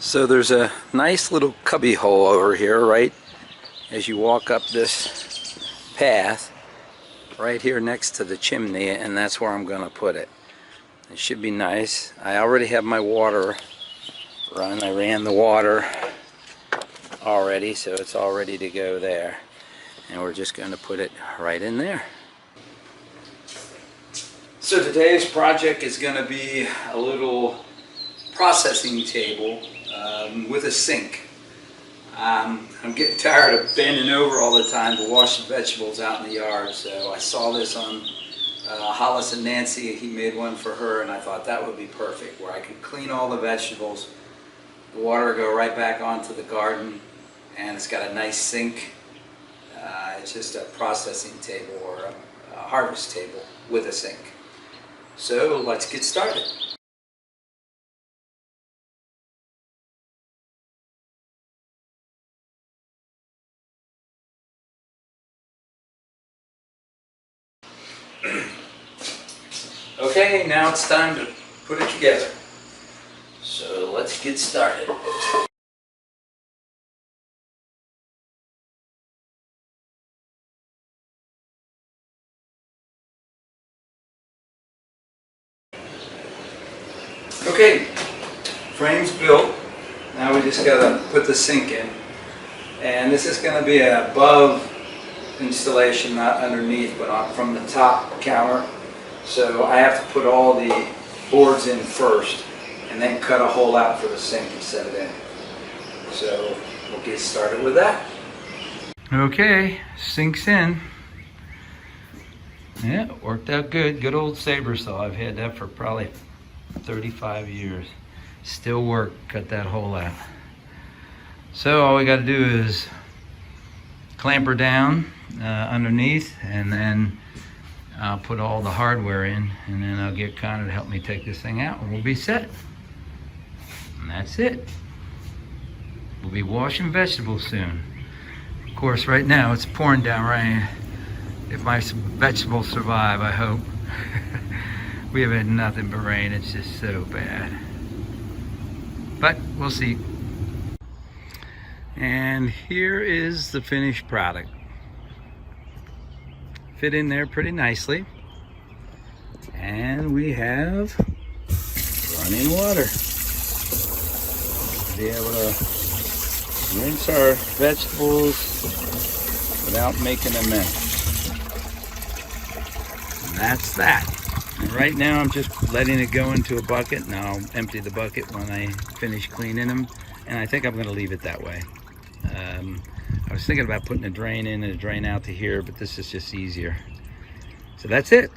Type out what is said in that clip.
So there's a nice little cubby hole over here, right as you walk up this path, right here next to the chimney, and that's where I'm going to put it. It should be nice. I already have my water run. I ran the water already, so it's all ready to go there. And we're just going to put it right in there. So today's project is going to be a little processing table with a sink. I'm getting tired of bending over all the time to wash the vegetables out in the yard, so I saw this on Hollis and Nancy. He made one for her, and I thought that would be perfect, where I could clean all the vegetables, the water go right back onto the garden, and it's got a nice sink. It's just a processing table or a harvest table with a sink. So let's get started. Okay, now it's time to put it together. So let's get started. Okay, frame's built. Now we just gotta put the sink in. And this is gonna be an above installation, not underneath, but on from the top counter. So I have to put all the boards in first and then cut a hole out for the sink and set it in. So we'll get started with that. Okay, sink's in. Yeah, it worked out good. Good old saber saw. I've had that for probably 35 years. Still work, cut that hole out. So all we got to do is clamp her down underneath, and then I'll put all the hardware in, and then I'll get Connor to help me take this thing out, and we'll be set. And that's it. We'll be washing vegetables soon. Of course, right now it's pouring down rain. If my vegetables survive, I hope. We have had nothing but rain. It's just so bad. But we'll see. And here is the finished product. Fit in there pretty nicely. And we have running water. Be able to rinse our vegetables without making a mess. And that's that. And right now I'm just letting it go into a bucket, and I'll empty the bucket when I finish cleaning them. And I think I'm going to leave it that way. I was thinking about putting a drain in and a drain out to here, but this is just easier. So that's it.